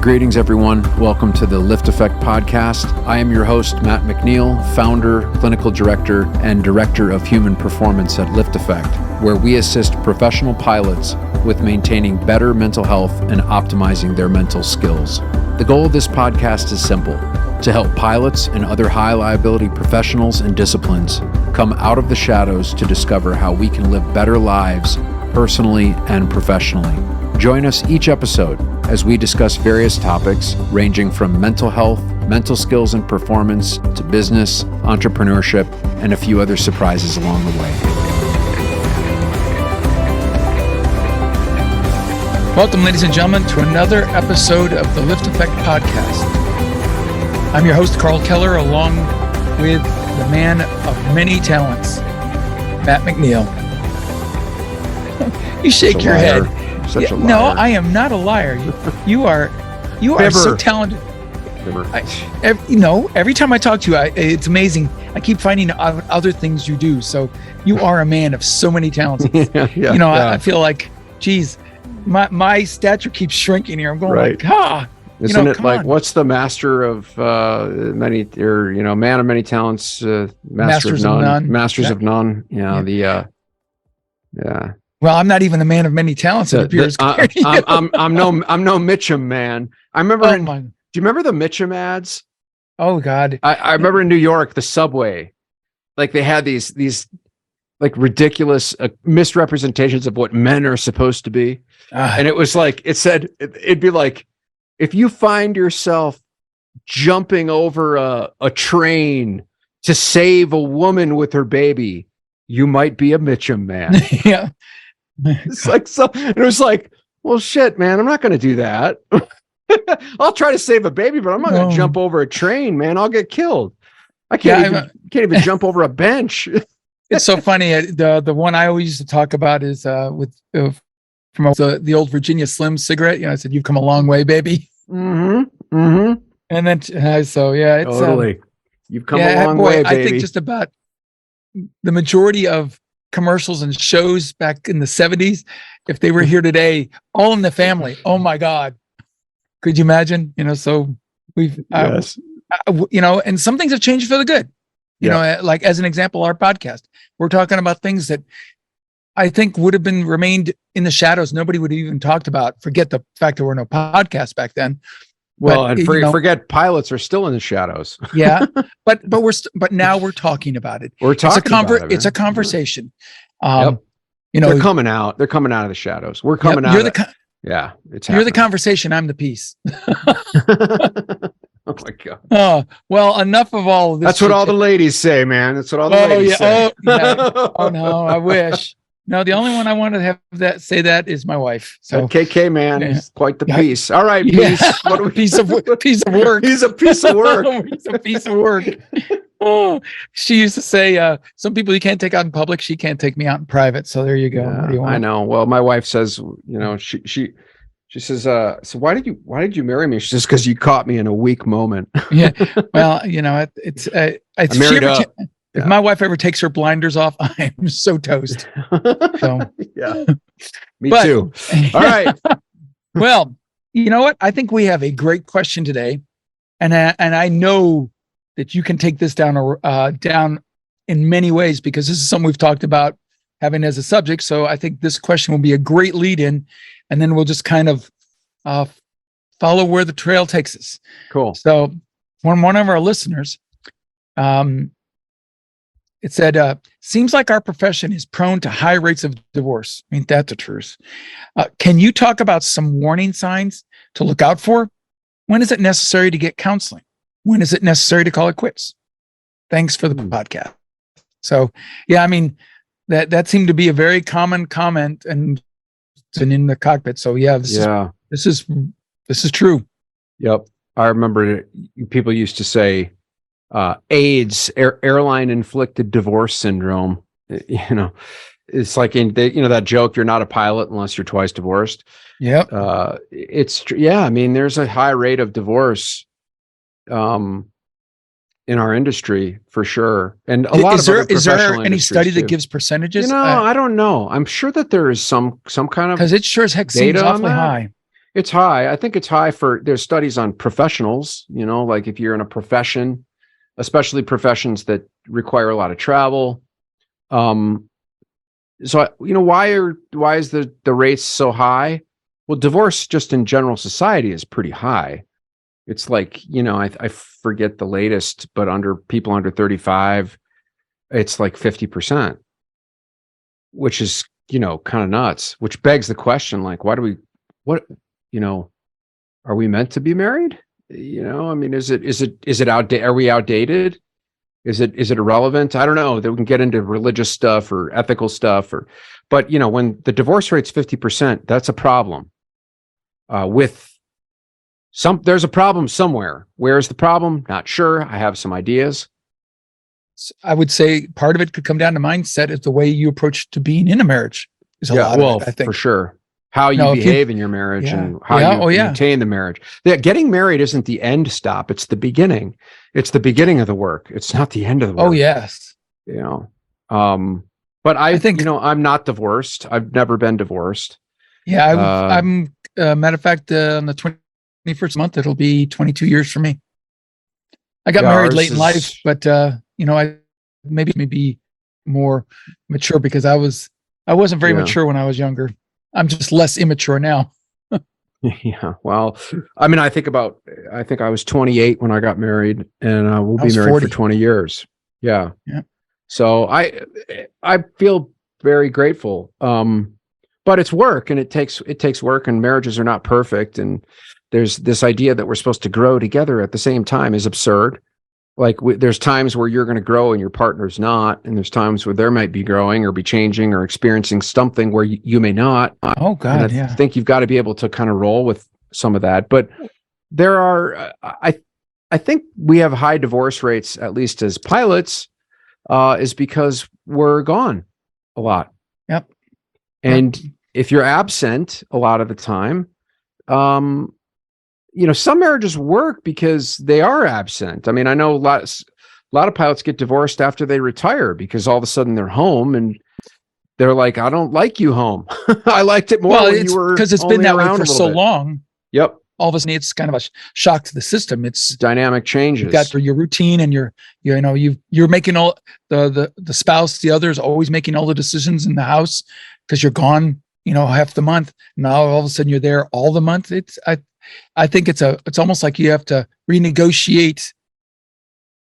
Greetings, everyone. Welcome to the LiftAffect podcast. I am your host, Matt McNeil, founder, clinical director, and director of human performance at LiftAffect, where we assist professional pilots with maintaining better mental health and optimizing their mental skills. The goal of this podcast is simple: to help pilots and other high liability professionals and disciplines come out of the shadows to discover how we can live better lives personally and professionally. Join us each episode as we discuss various topics ranging from mental health, mental skills and performance, to business, entrepreneurship, and a few other surprises along the way. Welcome, ladies and gentlemen, to another episode of the LiftAffect podcast. I'm your host, Karl Keller, along with the man of many talents, Matt McNeil. You shake your head. Such a liar. No, I am not a liar. You are so talented. Every time I talk to you, it's amazing. I keep finding out other things you do. So you are a man of so many talents. I feel like, geez, my stature keeps shrinking here. I'm going like, Isn't it like, what's the master of many, or, man of many talents, masters of none. Masters of none. Yeah. Well, I'm not even a man of many talents. It appears. I'm no Mitchum man. I remember. Do you remember the Mitchum ads? Oh God! I remember in New York, the subway, like they had these like ridiculous misrepresentations of what men are supposed to be, and it was like it said it'd be like, if you find yourself jumping over a train to save a woman with her baby, you might be a Mitchum man. Yeah. It's like, so it was like, well, shit, man, I'm not going to do that. I'll try to save a baby, but I'm not going to jump over a train, man. I'll get killed. I can't even jump over a bench. It's so funny. The one I always used to talk about is from the old Virginia Slim cigarette. I said, "You've come a long way, baby." Mm-hmm. Mm-hmm. And then it's totally. You've come a long way, baby. I think just about the majority of commercials and shows back in the 70s, if they were here today, All in the Family. Oh my God. Could you imagine? So we've, yes. And some things have changed for the good. Like as an example, our podcast, we're talking about things that I think would have remained in the shadows. Nobody would have even talked about. Forget the fact there were no podcasts back then. Well, and forget pilots are still in the shadows. Yeah, but now we're talking about it. We're talking about it. It's a conversation. They're coming out. They're coming out of the shadows. We're coming out. It's happening. You're the conversation. I'm the peace. Oh my God. Oh well, enough of all of this. That's what all the ladies say, man. That's what all the ladies say. Oh no, I wish. No, the only one I want to have say that is my wife. So KK man is quite the piece. All right, piece. What a piece of work. He's a piece of work. He's a piece of work. Oh, she used to say, some people you can't take out in public. She can't take me out in private. So there you go. Yeah, I know. Well, my wife says, she says, so why did you marry me? She says, because you caught me in a weak moment. Yeah. Well, it's married up. If my wife ever takes her blinders off, I'm so toast. So yeah, me too. All right. Well, you know what? I think we have a great question today, and I know that you can take this down in many ways, because this is something we've talked about having as a subject. So I think this question will be a great lead-in, and then we'll just kind of follow where the trail takes us. Cool. So one of our listeners, it said, seems like our profession is prone to high rates of divorce. Ain't that the truth? Can you talk about some warning signs to look out for? When is it necessary to get counseling? When is it necessary to call it quits? Thanks for the podcast. So, yeah, I mean, that seemed to be a very common comment and in the cockpit. So, yeah, this is true. Yep. I remember people used to say, AIDS, airline inflicted divorce syndrome. It's like that joke, you're not a pilot unless you're twice divorced. Yep. I mean, there's a high rate of divorce in our industry for sure. And a lot is there any study that gives percentages? I don't know. I'm sure that there is some kind of, because it sure as heck seems awfully high. It's high. I think it's high there's studies on professionals, like if you're in a profession, especially professions that require a lot of travel. So, why is the rates so high? Well, divorce just in general society is pretty high. It's like, I forget the latest, but people under 35, it's like 50%, which is, kind of nuts, which begs the question, like, are we meant to be married? I mean, is it outdated? Are we outdated? Is it irrelevant? I don't know. That we can get into religious stuff or ethical stuff, but when the divorce rate's 50%, that's a problem. There's a problem somewhere. Where is the problem? Not sure. I have some ideas. I would say part of it could come down to mindset. It's the way you approach to being in a marriage. Is a lot of it, I think. For sure. How you behave in your marriage and how you maintain the marriage. Getting married isn't the end stop. It's the beginning. It's the beginning of the work. It's not the end of the work. Oh, yes. But I think, I'm not divorced. I've never been divorced. Yeah. I'm matter of fact, on the 21st month, it'll be 22 years for me. I got married late in life, but I maybe more mature because I wasn't very mature when I was younger. I'm just less immature now. Yeah. Well, I mean, I think I was 28 when I got married, and we'll be married 40. For 20 years. Yeah. Yeah. So I feel very grateful. But it's work, and it takes work, and marriages are not perfect. And there's this idea that we're supposed to grow together at the same time is absurd. Like there's times where you're going to grow and your partner's not, and there's times where there might be growing or be changing or experiencing something where you may not. Oh God, and I think you've got to be able to kind of roll with some of that. But there are, I think we have high divorce rates, at least as pilots, is because we're gone a lot. Yep. And if you're absent a lot of the time, some marriages work because they are absent. I mean, I know a lot of pilots get divorced after they retire because all of a sudden they're home and they're like, I don't like you home. I liked it more when you were because it's been that way for so long. Yep. All of a sudden it's kind of a shock to the system. It's dynamic changes. You've got your routine and you're making all the spouse, the other is always making all the decisions in the house because you're gone, half the month. Now all of a sudden you're there all the month. I think it's almost like you have to renegotiate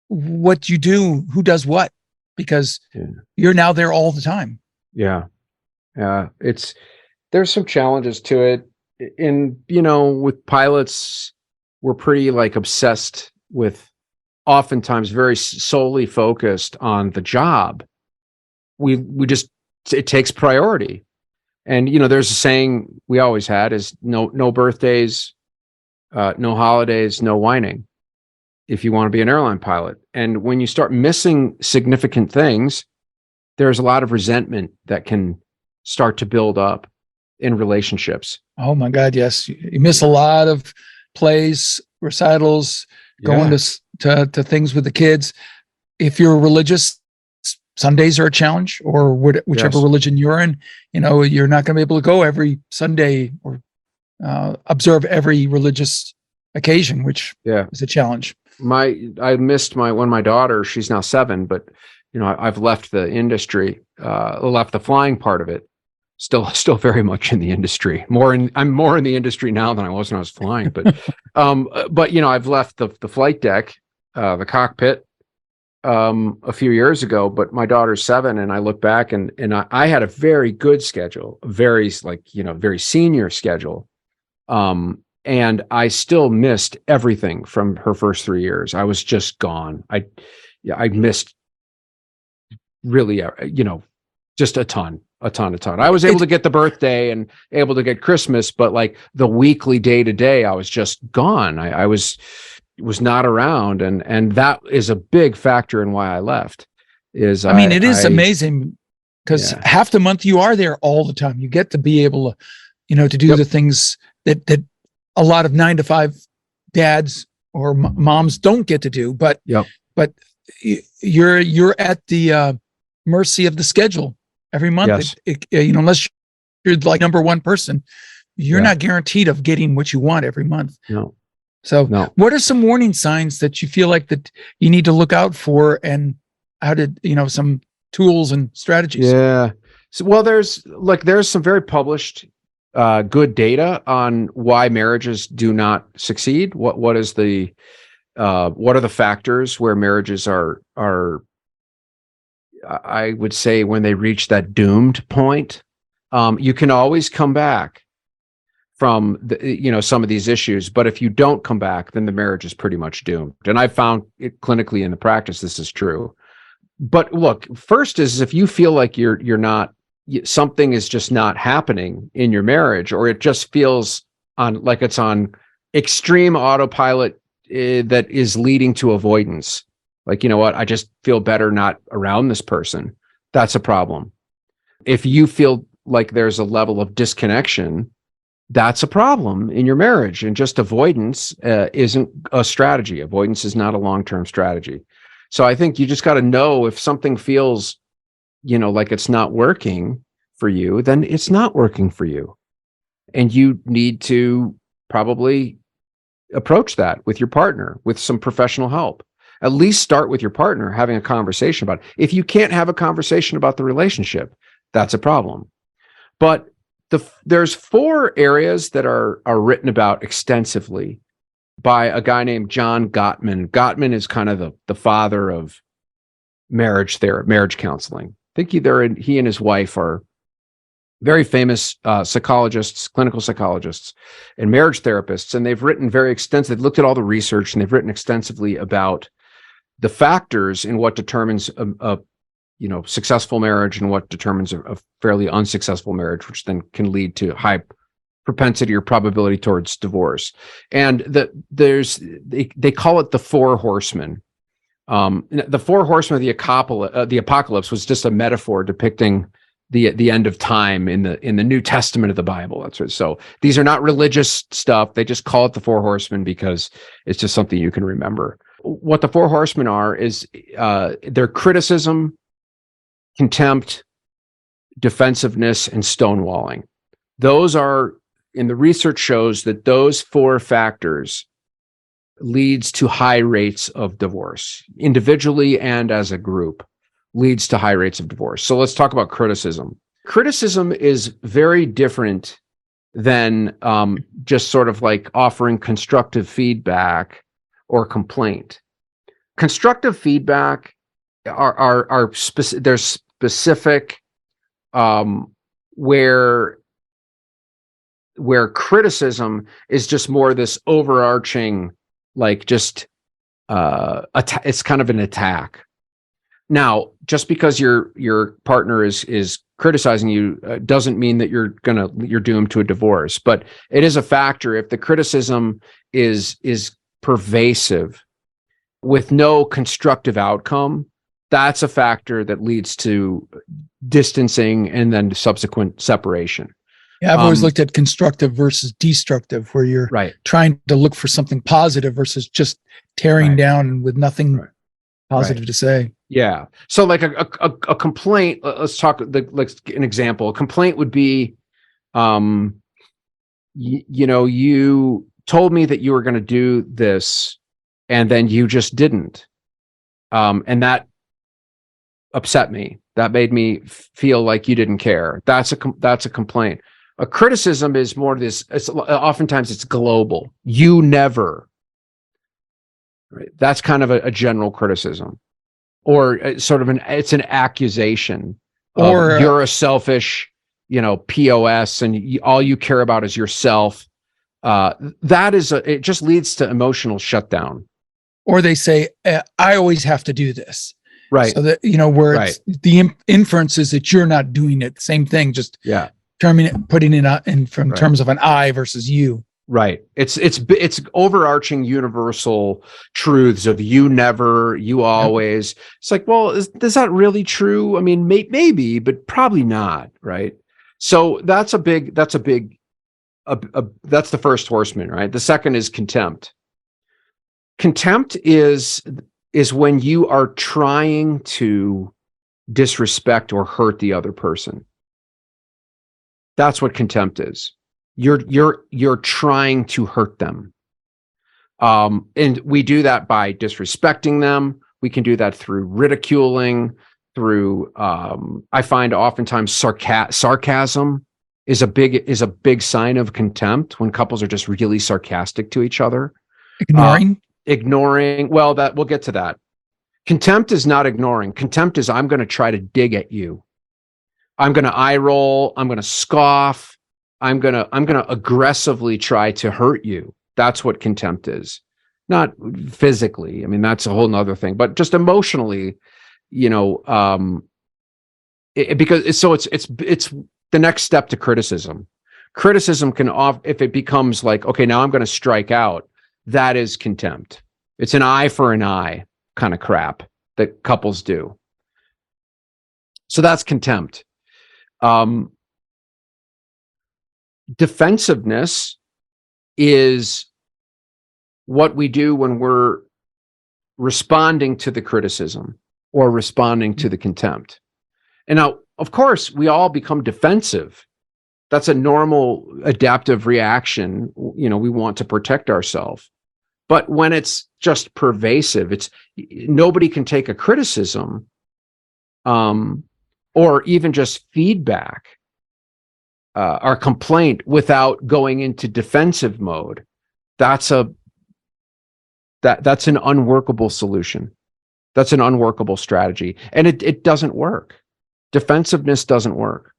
what you do, who does what, because you're now there all the time. Yeah. There's some challenges to it. With pilots, we're pretty like obsessed with, oftentimes very solely focused on the job. It takes priority. And, there's a saying we always had is no birthdays, no holidays, no whining, if you want to be an airline pilot. And when you start missing significant things, there's a lot of resentment that can start to build up in relationships. Oh my God, yes. You miss a lot of plays, recitals, going to things with the kids. If you're religious, Sundays are a challenge, or whichever religion you're in, you're not going to be able to go every Sunday or observe every religious occasion, which is a challenge. I missed my daughter, she's now 7, but I've left the industry, left the flying part of it. Still very much in the industry. I'm more in the industry now than I was when I was flying. But I've left the flight deck, the cockpit, a few years ago. But my daughter's 7, and I look back and I had a very good schedule, very senior schedule. And I still missed everything from her first 3 years. I was just gone. I missed really, just a ton. I was able to get the birthday and able to get Christmas, but like the weekly day to day, I was just gone. I was not around. And that is a big factor in why I left. It is amazing because half the month you are there all the time. You get to be able to, to do the things that a lot of 9-to-5 dads or moms don't get to do, but you're at the mercy of the schedule every month. Yes. Unless you're like number one person, you're not guaranteed of getting what you want every month. No. So No. what are some warning signs that you feel like that you need to look out for, and how did, some tools and strategies? Yeah. So, well, there's some very published good data on why marriages do not succeed. What are the factors where marriages are I would say when they reach that doomed point. You can always come back from some of these issues, but if you don't come back, then the marriage is pretty much doomed. And I found it clinically in the practice this is true. But look, first is if you feel like you're not, something is just not happening in your marriage, or it just feels like it's on extreme autopilot that is leading to avoidance. Like, you know what, I just feel better not around this person. That's a problem. If you feel like there's a level of disconnection, that's a problem in your marriage. And just avoidance isn't a strategy. Avoidance is not a long-term strategy. So I think you just got to know if something feels, like it's not working for you, then it's not working for you. And you need to probably approach that with your partner with some professional help. At least start with your partner having a conversation about it. If you can't have a conversation about the relationship, that's a problem. But there's 4 areas that are written about extensively by a guy named John Gottman. Gottman is kind of the father of marriage counseling. I think he and his wife are very famous psychologists, clinical psychologists, and marriage therapists, and they've written they've looked at all the research, and they've written extensively about the factors in what determines a successful marriage and what determines a fairly unsuccessful marriage, which then can lead to high propensity or probability towards divorce. And they call it the 4 horsemen. The 4 horsemen of the apocalypse was just a metaphor depicting the end of time in the New Testament of the Bible. That's right. So these are not religious stuff. They just call it the 4 horsemen because it's just something you can remember. What the 4 horsemen are is their criticism, contempt, defensiveness, and stonewalling. Those are, in the research shows that those 4 factors leads to high rates of divorce, individually and as a group, leads to high rates of divorce. So let's talk about criticism. Criticism is very different than just sort of like offering constructive feedback or complaint. Constructive feedback there's specific where criticism is just more this overarching, like just it's kind of an attack. Now, just because your partner is criticizing you doesn't mean that you're doomed to a divorce, but it is a factor. If the criticism is pervasive with no constructive outcome, that's a factor that leads to distancing and then subsequent separation. Yeah, I've always looked at constructive versus destructive, where you're trying to look for something positive versus just tearing down with nothing positive to say. Yeah. So like a complaint, let's talk like an example. A complaint would be, you told me that you were going to do this and then you just didn't. And that upset me. That made me feel like you didn't care. That's a complaint. A criticism is more this, oftentimes it's global. You never. Right? That's kind of a general criticism. Or sort of it's an accusation. Or you're a selfish, POS, and all you care about is yourself. It just leads to emotional shutdown. Or they say, I always have to do this. Right. So that, where it's the inference is that you're not doing it. Same thing, just putting it in from terms of an I versus you. Right. It's overarching universal truths of you never, you always. It's like, well, is that really true? I mean, maybe, but probably not. Right. So that's the first horseman, right? The second is contempt. Contempt is when you are trying to disrespect or hurt the other person. That's what contempt is. you're trying to hurt them. And we do that by disrespecting them. We can do that through ridiculing, through I find oftentimes sarcasm is a big sign of contempt when couples are just really sarcastic to each other. Ignoring. Well, that we'll get to that. Contempt is not ignoring. Contempt is I'm going to try to dig at you. I'm going to eye roll. I'm going to scoff. I'm going to aggressively try to hurt you. That's what contempt is. Not physically. I mean, that's a whole nother thing, but just emotionally, because it's the next step to criticism. Criticism can if it becomes like, okay, now I'm going to strike out, that is contempt. It's an eye for an eye kind of crap that couples do. So that's contempt. Defensiveness is what we do when we're responding to the criticism or responding to the contempt. And now, of course, we all become defensive. That's a normal adaptive reaction. We want to protect ourselves. But when it's just pervasive, nobody can take a criticism, or even just feedback, or complaint without going into defensive mode. That's an unworkable solution. That's an unworkable strategy, and it doesn't work. Defensiveness doesn't work.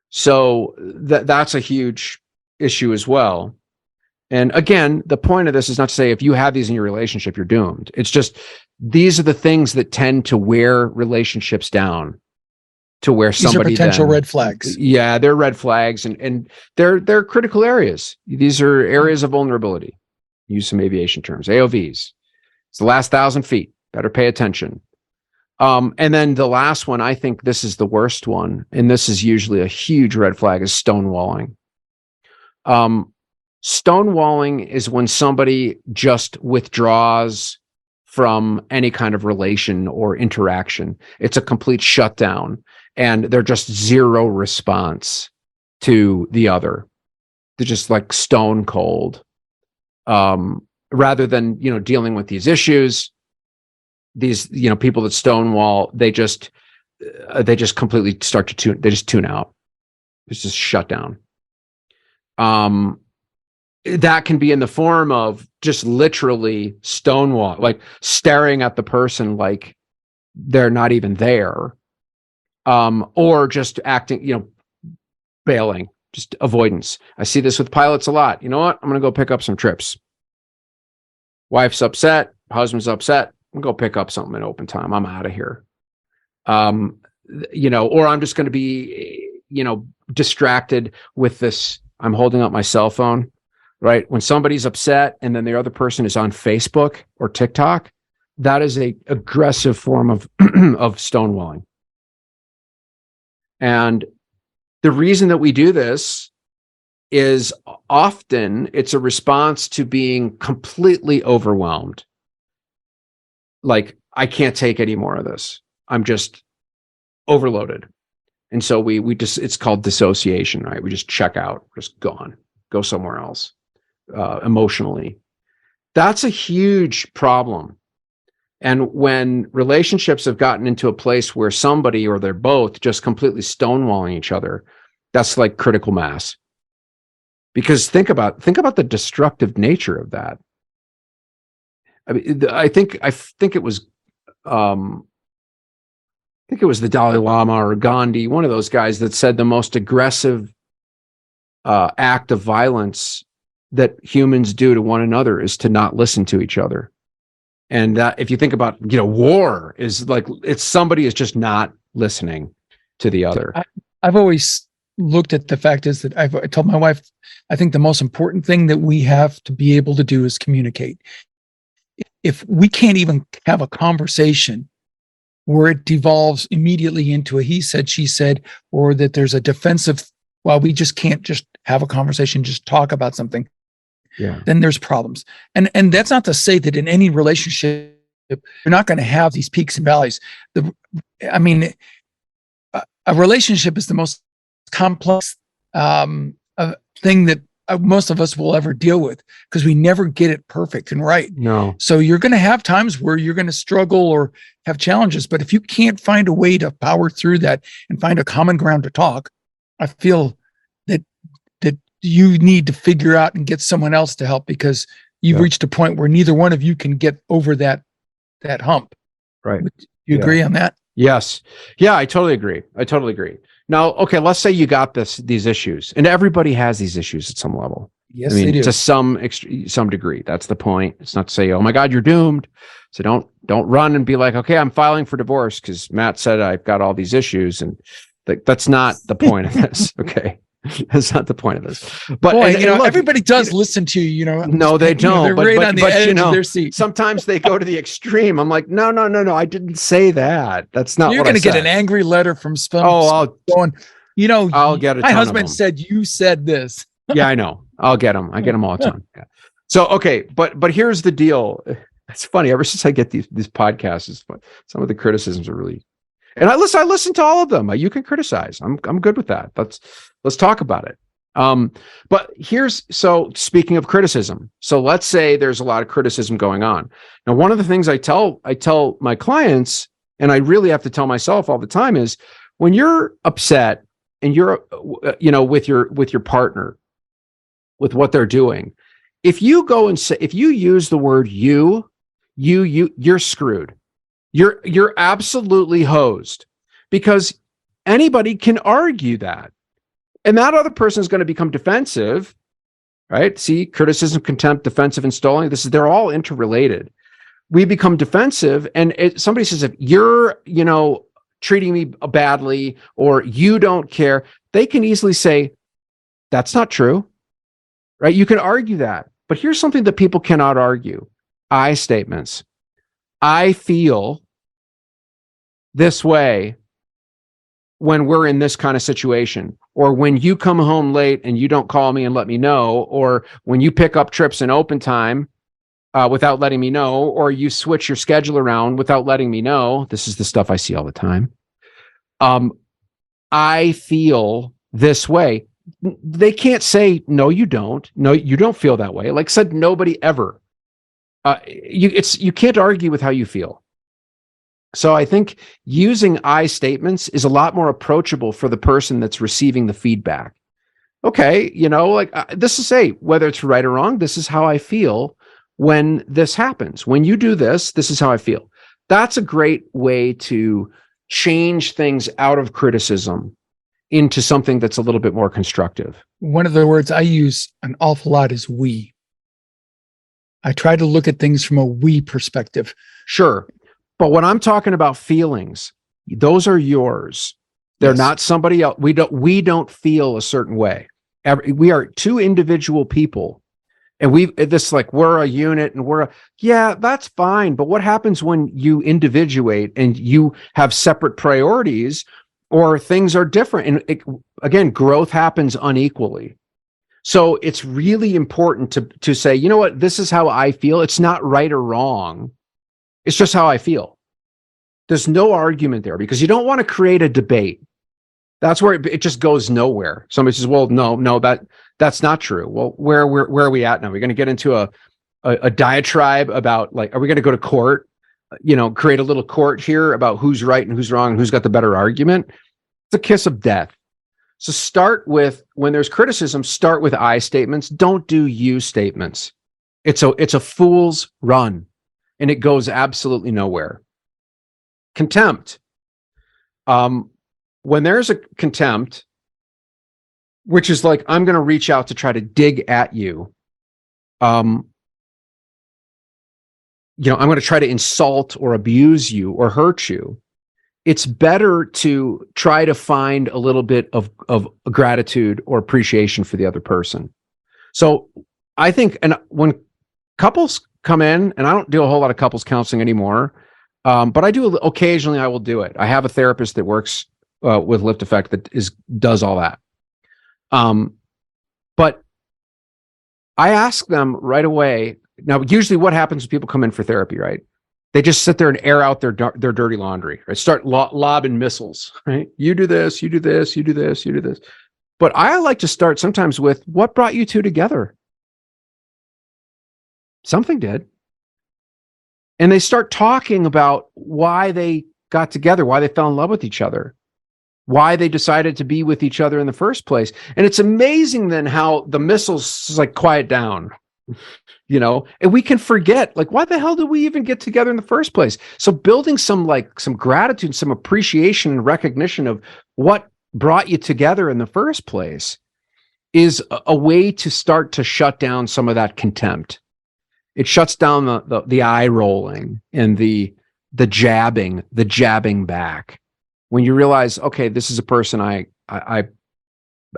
So that's a huge issue as well. And again, the point of this is not to say if you have these in your relationship, you're doomed. It's just these are the things that tend to wear relationships down to where somebody these are potential red flags. Yeah, they're red flags, and they're critical areas. These are areas of vulnerability. Use some aviation terms, AOVs. It's the last 1,000 feet. Better pay attention. And then the last one, I think this is the worst one, and this is usually a huge red flag, is stonewalling. Stonewalling is when somebody just withdraws from any kind of relation or interaction. It's a complete shutdown, and they're just zero response to the other. They're just like stone cold. Rather than, dealing with these issues, these, people that stonewall, they just completely start to tune. They just tune out. It's just shut down. That can be in the form of just literally stonewall, like staring at the person like they're not even there, or just acting, bailing, just avoidance. I see this with pilots a lot. You know what? I'm going to go pick up some trips. Wife's upset, husband's upset. I'm going to go pick up something in open time. I'm out of here. Or I'm just going to be, distracted with this. I'm holding up my cell phone. Right? When somebody's upset and then the other person is on Facebook or TikTok, that is a aggressive form of of stonewalling. And the reason that we do this is often it's a response to being completely overwhelmed. Like, I can't take any more of this. I'm just overloaded. And so we just, it's called dissociation, right? We just check out, just gone, go somewhere else. Emotionally, that's a huge problem. And when relationships have gotten into a place where somebody or they're both just completely stonewalling each other, that's like critical mass. Because think about the destructive nature of that. I mean, I think it was the Dalai Lama or Gandhi, one of those guys, that said the most aggressive act of violence that humans do to one another is to not listen to each other. And that, if you think about, war is like, it's somebody is just not listening to the other. I've always looked at the fact is that I told my wife, I think the most important thing that we have to be able to do is communicate. If we can't even have a conversation where it devolves immediately into a he said, she said, or that there's a defensive, well, we just can't just have a conversation, just talk about something. Yeah. Then there's problems. And that's not to say that in any relationship, you're not going to have these peaks and valleys. A relationship is the most complex a thing that most of us will ever deal with, because we never get it perfect and right. No. So you're going to have times where you're going to struggle or have challenges, but if you can't find a way to power through that and find a common ground to talk, I feel that you need to figure out and get someone else to help, because you've reached a point where neither one of you can get over that hump. Right. You agree on that? Yes. Yeah, I totally agree. Now, okay, let's say you got these issues, and everybody has these issues at some level. Yes, they do. To some degree. That's the point. It's not to say, oh my God, you're doomed. So don't run and be like, okay, I'm filing for divorce because Matt said I've got all these issues, and that's not the point of this. Okay. That's not the point of this. But boy, look, everybody does listen to you. No, they don't. They're right on the edge of their seat. Sometimes they go to the extreme. I'm like, no. I didn't say that. That's not. You're going to get an angry letter from some. I'll get it. My husband said you said this. Yeah, I know. I'll get them. I get them all the time. Yeah. So okay, but here's the deal. It's funny. Ever since I get these podcasts, it's fun. Some of the criticisms are really. And I listen to all of them. You can criticize. I'm good with that. Let's talk about it. But so speaking of criticism, so let's say there's a lot of criticism going on. Now, one of the things I tell my clients, and I really have to tell myself all the time, is when you're upset and you're, with your partner, with what they're doing, if you use the word you're screwed. You're absolutely hosed, because anybody can argue that. And that other person is going to become defensive, right? See, criticism, contempt, defensive, and stalling. They're all interrelated. We become defensive, and somebody says, if you're, treating me badly, or you don't care, they can easily say, that's not true, right? You can argue that. But here's something that people cannot argue. I statements. I feel this way when we're in this kind of situation, or when you come home late and you don't call me and let me know, or when you pick up trips in open time without letting me know, or you switch your schedule around without letting me know. This is the stuff I see all the time. I feel this way. They can't say, no, you don't. No, you don't feel that way. Like I said, nobody ever. You can't argue with how you feel. So I think using I statements is a lot more approachable for the person that's receiving the feedback. Okay, this is whether it's right or wrong, this is how I feel when this happens. When you do this, this is how I feel. That's a great way to change things out of criticism into something that's a little bit more constructive. One of the words I use an awful lot is we. I try to look at things from a we perspective. Sure. But when I'm talking about feelings, those are yours. They're not somebody else. We don't feel a certain way. We are two individual people, and we're a unit, and that's fine. But what happens when you individuate and you have separate priorities, or things are different? And again, growth happens unequally. So it's really important to say, you know what, this is how I feel. It's not right or wrong. It's just how I feel. There's no argument there, because you don't want to create a debate. That's where it just goes nowhere. Somebody says, well, no, that's not true. Well, where are we at now? We're going to get into a diatribe about, are we going to go to court, create a little court here about who's right and who's wrong and who's got the better argument? It's a kiss of death. So start with, when there's criticism, start with I statements. Don't do you statements. It's a fool's run, and it goes absolutely nowhere. Contempt. When there's a contempt, which is like, I'm going to reach out to try to dig at you. I'm going to try to insult or abuse you or hurt you. It's better to try to find a little bit of gratitude or appreciation for the other person. So I think, and when couples come in, and I don't do a whole lot of couples counseling anymore, but I do occasionally. I will do it. I have a therapist that works with LiftAffect that does all that. But I ask them right away. Now, usually what happens when people come in for therapy, right? They just sit there and air out their dirty laundry, right? Start lobbing missiles, right? You do this, you do this, you do this, you do this. But I like to start sometimes with, what brought you two together? Something did. And they start talking about why they got together, why they fell in love with each other, why they decided to be with each other in the first place. And it's amazing then how the missiles like quiet down, and we can forget, like, why the hell did we even get together in the first place? So building some gratitude, some appreciation and recognition of what brought you together in the first place is a way to start to shut down some of that contempt. It shuts down the eye rolling and the jabbing back. When you realize, okay, this is a person I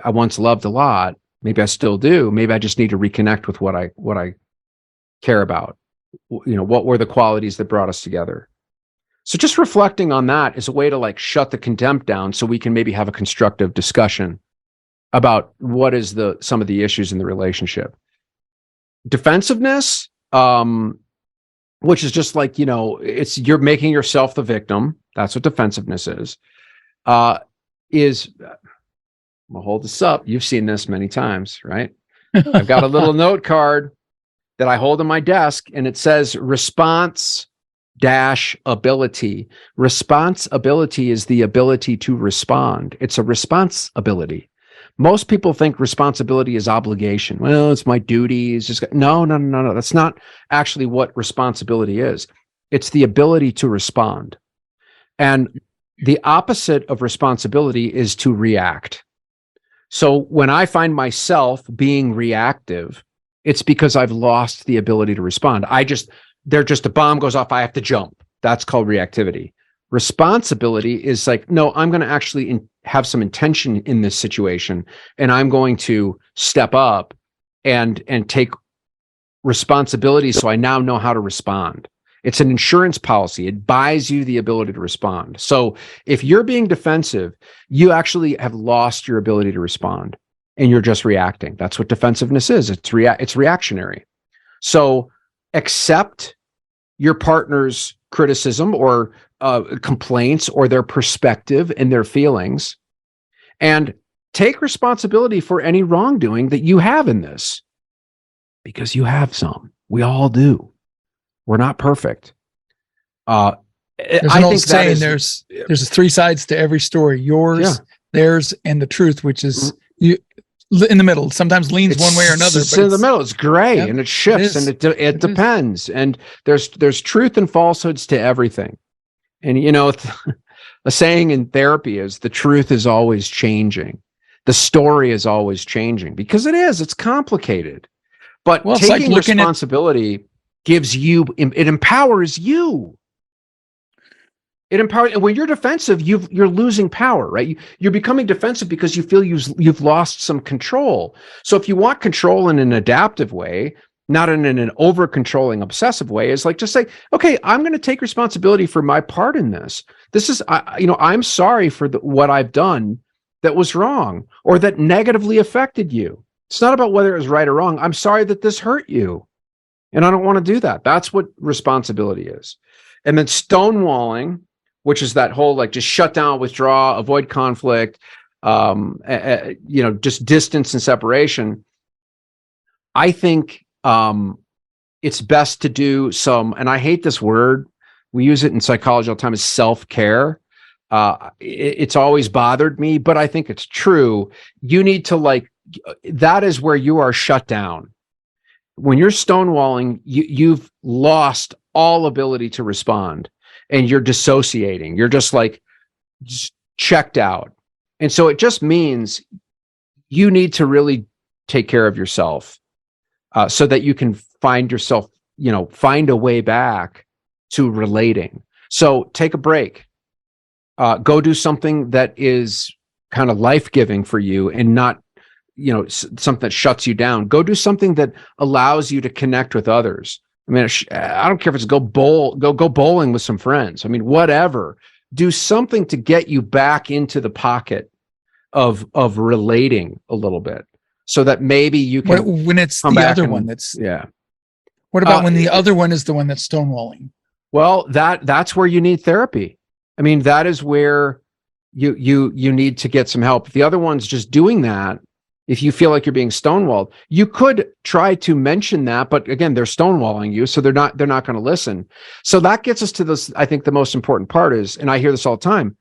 once loved a lot. Maybe I still do. Maybe I just need to reconnect with what I care about. What were the qualities that brought us together? So just reflecting on that is a way to like shut the contempt down, so we can maybe have a constructive discussion about what is some of the issues in the relationship. Defensiveness, which is just like, you're making yourself the victim. That's what defensiveness is. I'm gonna hold this up. You've seen this many times, right? I've got a little note card that I hold on my desk, and it says response-ability. Responsibility is the ability to respond. It's a responsibility. Most people think responsibility is obligation. Well, it's my duty. It's just no. That's not actually what responsibility is. It's the ability to respond. And the opposite of responsibility is to react. So when I find myself being reactive, it's because I've lost the ability to respond. A bomb goes off, I have to jump. That's called reactivity. Responsibility is like, no, I'm going to actually have some intention in this situation, and I'm going to step up and take responsibility, so I now know how to respond. It's an insurance policy. It buys you the ability to respond. So if you're being defensive, you actually have lost your ability to respond, and you're just reacting. That's what defensiveness is. It's reactionary. So accept your partner's criticism or complaints or their perspective and their feelings, and take responsibility for any wrongdoing that you have in this, because you have some. We all do. We're not perfect. There's an old saying, there's 3 sides to every story: yours, theirs, and the truth, which is you in the middle. Sometimes leans one way or another. It's in the middle. It's gray, and it shifts, and it depends. And there's truth and falsehoods to everything. And a saying in therapy is, the truth is always changing. The story is always changing, because it's complicated. But taking responsibility gives you, it empowers you. It empowers. And when you're defensive, you're losing power, right? You're becoming defensive because you feel you've lost some control. So if you want control in an adaptive way, not in an over-controlling, obsessive way, is like, just say, okay, I'm going to take responsibility for my part in this. This is, I'm sorry for what I've done that was wrong or that negatively affected you. It's not about whether it was right or wrong. I'm sorry that this hurt you, and I don't want to do that. That's what responsibility is. And then stonewalling, which is that whole like just shut down, withdraw, avoid conflict, just distance and separation. I think it's best to do some, and I hate this word, we use it in psychology all the time, is self-care. It's always bothered me, but I think it's true. You need to that is where you are shut down. When you're stonewalling, you've lost all ability to respond, and you're dissociating. You're just checked out. And so it just means you need to really take care of yourself, so that you can find yourself, find a way back to relating. So take a break, go do something that is kind of life-giving for you, and not, something that shuts you down. Go do something that allows you to connect with others. I mean, I don't care if it's go bowling with some friends. I mean, whatever. Do something to get you back into the pocket of relating a little bit, so that maybe you can. When it's the other one that's What about when the other one is the one that's stonewalling? Well, that's where you need therapy. I mean, that is where you need to get some help. If the other one's just doing that, if you feel like you're being stonewalled, you could try to mention that, but again, they're stonewalling you, so they're not going to listen. So that gets us to this. I think the most important part is, and I hear this all the time,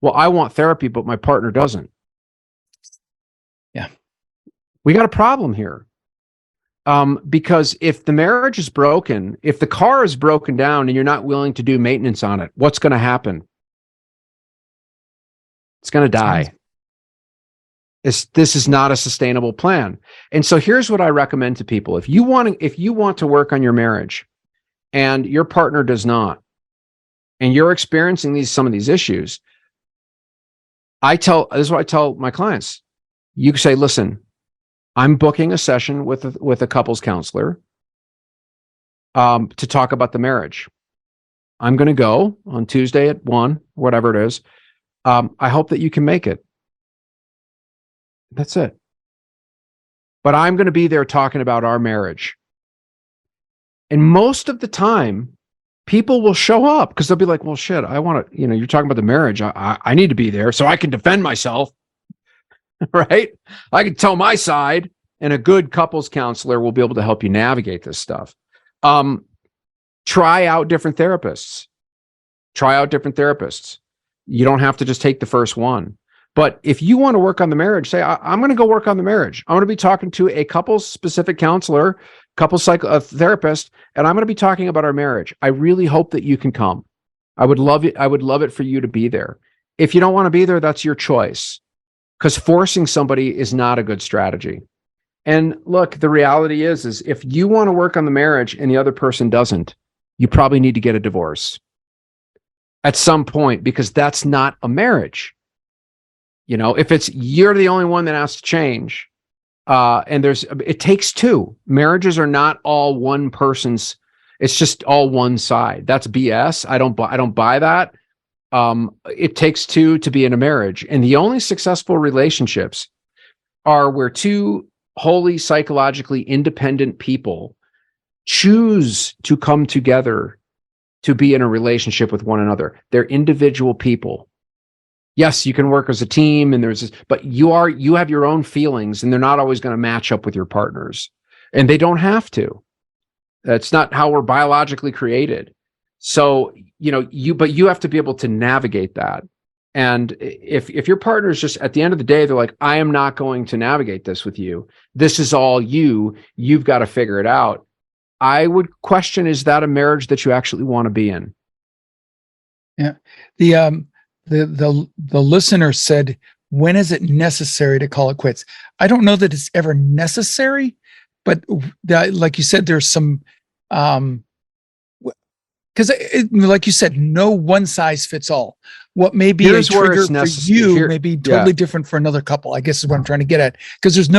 well, I want therapy, but my partner doesn't. Yeah. We got a problem here. Because if the marriage is broken, if the car is broken down and you're not willing to do maintenance on it, what's going to happen? It's going to die. This is not a sustainable plan. And so here's what I recommend to people. If you want to work on your marriage and your partner does not, and you're experiencing some of these issues, this is what I tell my clients. You can say, listen, I'm booking a session with a couples counselor to talk about the marriage. I'm going to go on Tuesday at 1, whatever it is. I hope that you can make it. That's it. But I'm going to be there talking about our marriage. And most of the time, people will show up because they'll be like, well, shit, I want to, you're talking about the marriage. I need to be there so I can defend myself. Right? I can tell my side, and a good couples counselor will be able to help you navigate this stuff. Try out different therapists. You don't have to just take the first one. But if you want to work on the marriage, say, I'm going to go work on the marriage. I'm going to be talking to a couples specific counselor, therapist, and I'm going to be talking about our marriage. I really hope that you can come. I would love it. I would love it for you to be there. If you don't want to be there, that's your choice. Because forcing somebody is not a good strategy. And look, the reality is if you want to work on the marriage and the other person doesn't, you probably need to get a divorce at some point, because that's not a marriage. If you're the only one that has to change, and it takes two. Marriages are not all one person's. It's just all one side. That's BS. I don't buy that. It takes two to be in a marriage, and the only successful relationships are where two wholly psychologically independent people choose to come together to be in a relationship with one another. They're individual people. Yes, you can work as a team, and but you have your own feelings, and they're not always going to match up with your partners, and they don't have to. That's not how we're biologically created. So, but you have to be able to navigate that. And if your partner is just, at the end of the day, they're like, I am not going to navigate this with you. This is all you've got to figure it out. I would question, is that a marriage that you actually want to be in? Yeah. The listener said, when is it necessary to call it quits? I don't know that it's ever necessary, but like you said, there's some, because like you said, no one size fits all. What may be a trigger for you may be totally different for another couple, I guess is what I'm trying to get at. Because there's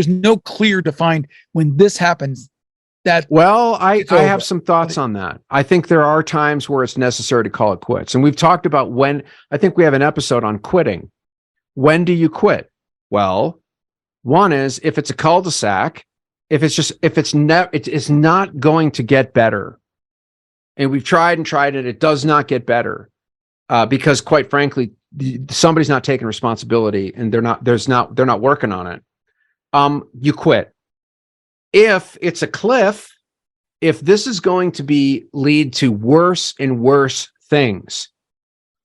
no clear defined, when this happens, that. Well, I have some thoughts on that. I think there are times where it's necessary to call it quits. And we've talked about when. I think we have an episode on quitting. When do you quit? Well, one is if it's a cul-de-sac, if it's not going to get better. And we've tried it. It does not get better because, quite frankly, somebody's not taking responsibility, and they're not working on it. You quit. If it's a cliff, if this is going to lead to worse and worse things,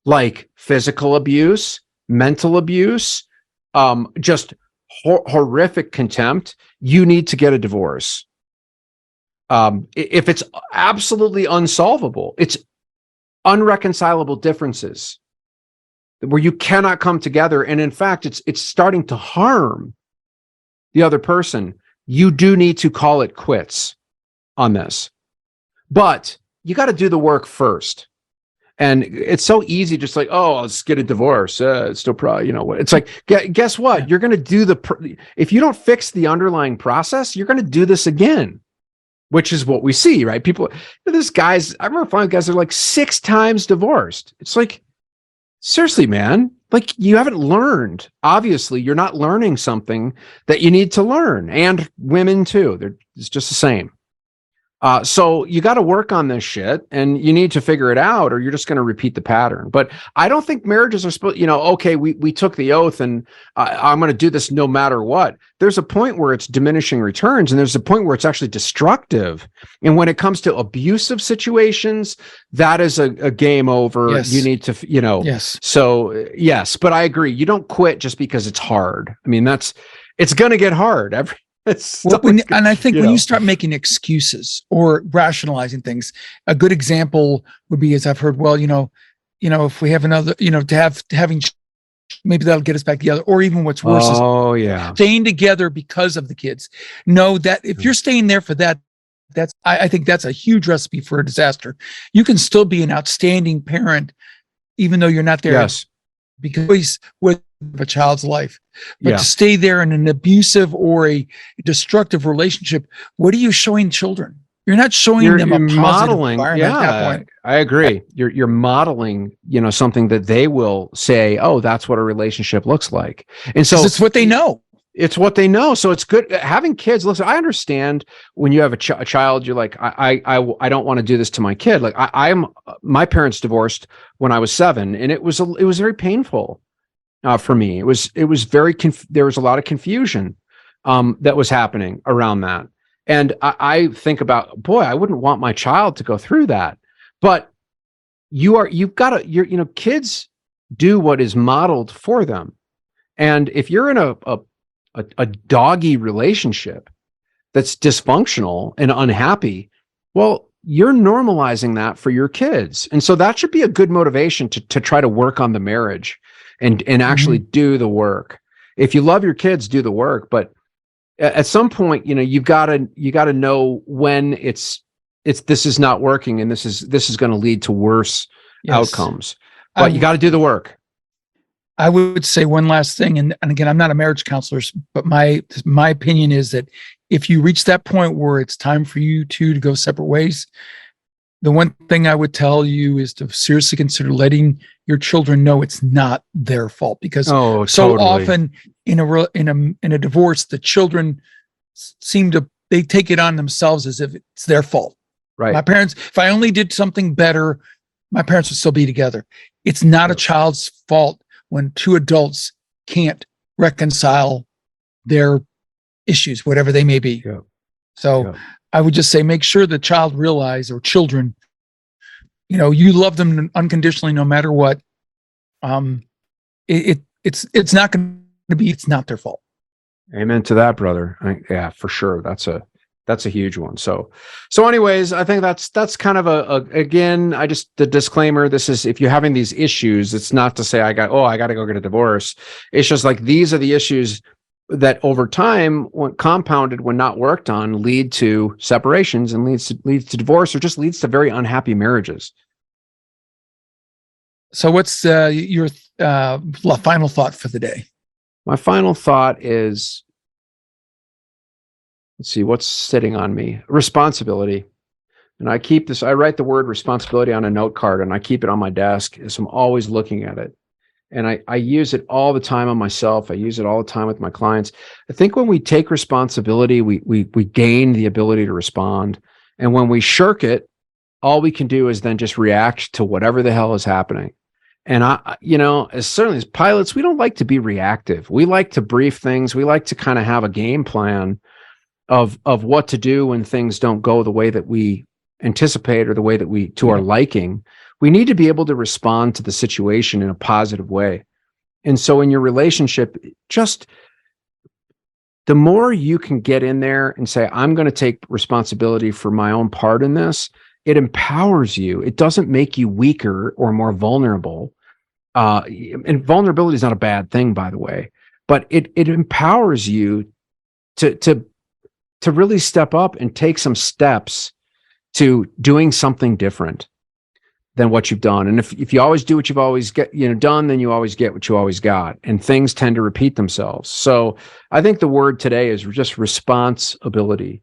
like physical abuse, mental abuse, just horrific contempt, you need to get a divorce. If it's absolutely unsolvable, it's unreconcilable differences where you cannot come together, and in fact, it's starting to harm the other person, you do need to call it quits on this. But you got to do the work first. And it's so easy, just like, oh, let's get a divorce. It's still probably, it's like, guess what? You're going to do if you don't fix the underlying process, you're going to do this again. Which is what we see, right? People, I remember finding guys that are like 6 times divorced. It's like, seriously, man, like you haven't learned. Obviously, you're not learning something that you need to learn. And women too. It's just the same. So you got to work on this shit, and you need to figure it out, or you're just going to repeat the pattern. But I don't think marriages are supposed, okay, we took the oath, and I'm going to do this no matter what. There's a point where it's diminishing returns, and there's a point where it's actually destructive. And when it comes to abusive situations, that is a game over. Yes. You need to, Yes. So yes, but I agree. You don't quit just because it's hard. I mean, it's going to get hard. And I think when you start making excuses or rationalizing things, a good example would be, as I've heard, well, if we have another, having maybe that'll get us back together, or even what's worse is staying together because of the kids. Know that if you're staying there for that, I think that's a huge recipe for a disaster. You can still be an outstanding parent, even though you're not there. Yes. Because with a child's life, but to stay there in an abusive or a destructive relationship, what are you showing children? You're not showing them a positive environment at that point. I agree. You're modeling, something that they will say, oh, that's what a relationship looks like. And so it's what they know. It's what they know. So it's good having kids. Listen, I understand when you have a child, you're like, I don't want to do this to my kid. Like my parents divorced when I was 7, and it was very painful for me. It was very, there was a lot of confusion that was happening around that. And I think about, boy, I wouldn't want my child to go through that. But kids do what is modeled for them. And if you're in a doggy relationship that's dysfunctional and unhappy, well, you're normalizing that for your kids. And so that should be a good motivation to try to work on the marriage and actually do the work. If you love your kids, do the work. But at some point, you've got to know when this is not working, and this is going to lead to worse outcomes. But you got to do the work. I would say one last thing, and again, I'm not a marriage counselor, but my opinion is that if you reach that point where it's time for you two to go separate ways, the one thing I would tell you is to seriously consider letting your children know it's not their fault, because so often in a divorce, the children they take it on themselves as if it's their fault. Right. My parents, if I only did something better, my parents would still be together. It's not a child's fault when two adults can't reconcile their issues, whatever they may be. Yeah. So I would just say, make sure the child realize, or children, you love them unconditionally, no matter what. It's not going to be, it's not their fault. Amen to that, brother. Yeah, for sure. That's a huge one. So anyways, I think that's kind of again, the disclaimer, this is, if you're having these issues, it's not to say I got to go get a divorce. It's just like, these are the issues that over time, when compounded, when not worked on, lead to separations and leads to divorce, or just leads to very unhappy marriages. So what's your final thought for the day? My final thought is, let's see, what's sitting on me? Responsibility. And I write the word responsibility on a note card, and I keep it on my desk, so I'm always looking at it. And I use it all the time on myself. I use it all the time with my clients. I think when we take responsibility, we gain the ability to respond. And when we shirk it, all we can do is then just react to whatever the hell is happening. And certainly as pilots, we don't like to be reactive. We like to brief things. We like to kind of have a game plan of what to do when things don't go the way that we anticipate, or the way that to our liking. We need to be able to respond to the situation in a positive way. And so in your relationship, just the more you can get in there and say, I'm going to take responsibility for my own part in this, it empowers you. It doesn't make you weaker or more vulnerable. And vulnerability is not a bad thing, by the way, but it empowers you to really step up and take some steps to doing something different than what you've done. And if you always do what you've always done, then you always get what you always got, and things tend to repeat themselves. So I think the word today is just responsibility,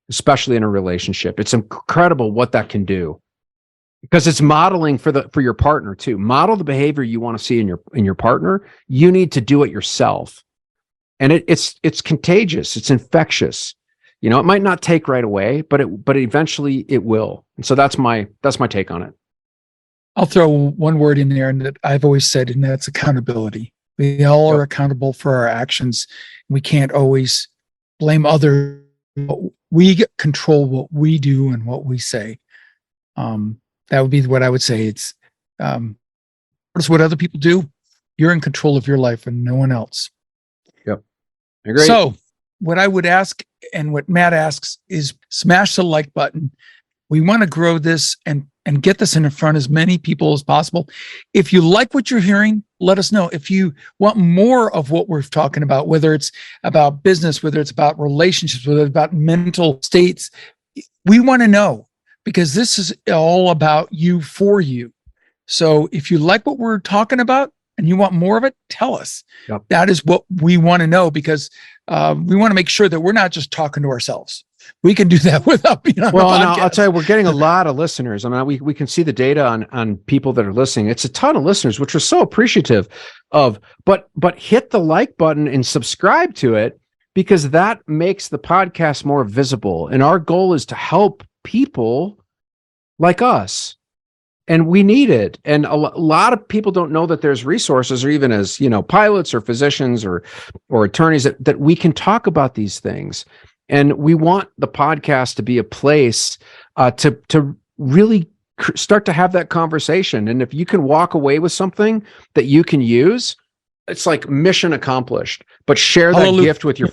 especially in a relationship. It's incredible what that can do, because it's modeling for your partner too. Model the behavior you want to see in your partner. You need to do it yourself. And it's contagious. It's infectious. It might not take right away, but eventually it will. And so that's my take on it. I'll throw one word in there, and that I've always said, and that's accountability. We all are accountable for our actions. We can't always blame others. We control what we do and what we say. That would be what I would say. It's what other people do. You're in control of your life and no one else. Yep. Agree. So what I would ask, and what Matt asks, is smash the like button. We want to grow this and get this in front of as many people as possible. If you like what you're hearing, let us know. If you want more of what we're talking about, whether it's about business, whether it's about relationships, whether it's about mental states, we want to know, because this is all about you, for you. So if you like what we're talking about and you want more of it, tell us. Yep. That is what we want to know, because we want to make sure that we're not just talking to ourselves. We can do that without being on the podcast. I'll tell you, we're getting a lot of listeners. I mean, we can see the data on people that are listening. It's a ton of listeners, which we're so appreciative of. But hit the like button and subscribe to it, because that makes the podcast more visible. And our goal is to help people like us. And we need it. And a lot of people don't know that there's resources, or even as, pilots or physicians or attorneys, that we can talk about these things. And we want the podcast to be a place to really start to have that conversation. And if you can walk away with something that you can use, it's like mission accomplished. But share that gift with your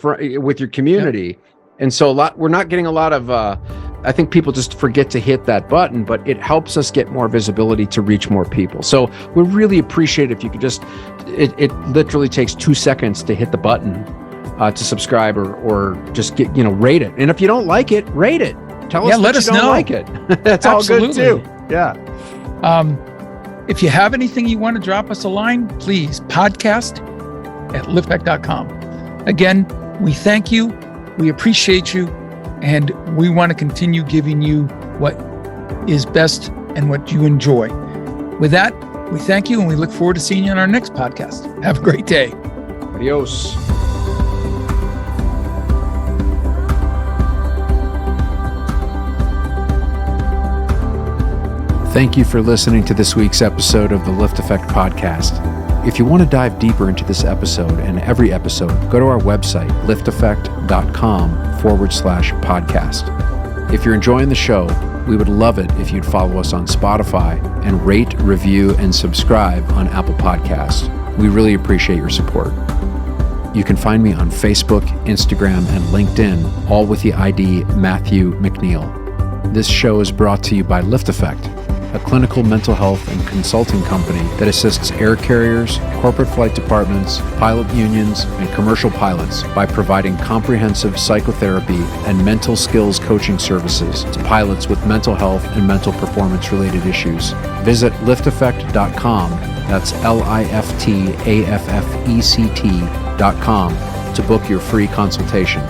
community. Yep. And so we're not getting a lot of, I think people just forget to hit that button, but it helps us get more visibility to reach more people. So we really appreciate if you could just, it literally takes 2 seconds to hit the button to subscribe, or just rate it. And if you don't like it, rate it. Tell us let us know. Like it. That's Absolutely. All good too. Yeah. If you have anything you want to drop us a line, please podcast@LiftAffect.com. Again, we thank you. We appreciate you, and we want to continue giving you what is best and what you enjoy. With that, we thank you, and we look forward to seeing you on our next podcast. Have a great day. Adios. Thank you for listening to this week's episode of the LiftAffect podcast. If you want to dive deeper into this episode and every episode, go to our website, LiftAffect.com/podcast. If you're enjoying the show, we would love it if you'd follow us on Spotify and rate, review, and subscribe on Apple Podcasts. We really appreciate your support. You can find me on Facebook, Instagram, and LinkedIn, all with the ID Matthew McNeil. This show is brought to you by LiftAffect, a clinical mental health and consulting company that assists air carriers, corporate flight departments, pilot unions, and commercial pilots by providing comprehensive psychotherapy and mental skills coaching services to pilots with mental health and mental performance-related issues. Visit LiftAffect.com, that's LiftAffect.com, to book your free consultation.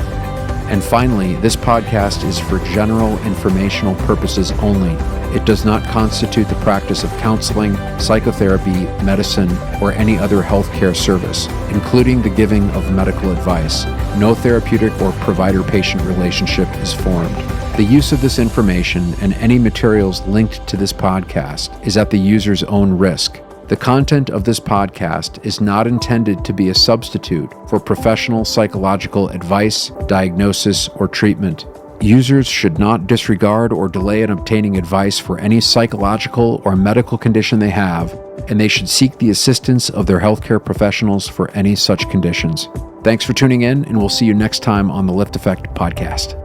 And finally, this podcast is for general informational purposes only. It does not constitute the practice of counseling, psychotherapy, medicine, or any other healthcare service, including the giving of medical advice. No therapeutic or provider-patient relationship is formed. The use of this information and any materials linked to this podcast is at the user's own risk. The content of this podcast is not intended to be a substitute for professional psychological advice, diagnosis, or treatment. Users should not disregard or delay in obtaining advice for any psychological or medical condition they have, and they should seek the assistance of their healthcare professionals for any such conditions. Thanks for tuning in, and we'll see you next time on the LiftAffect podcast.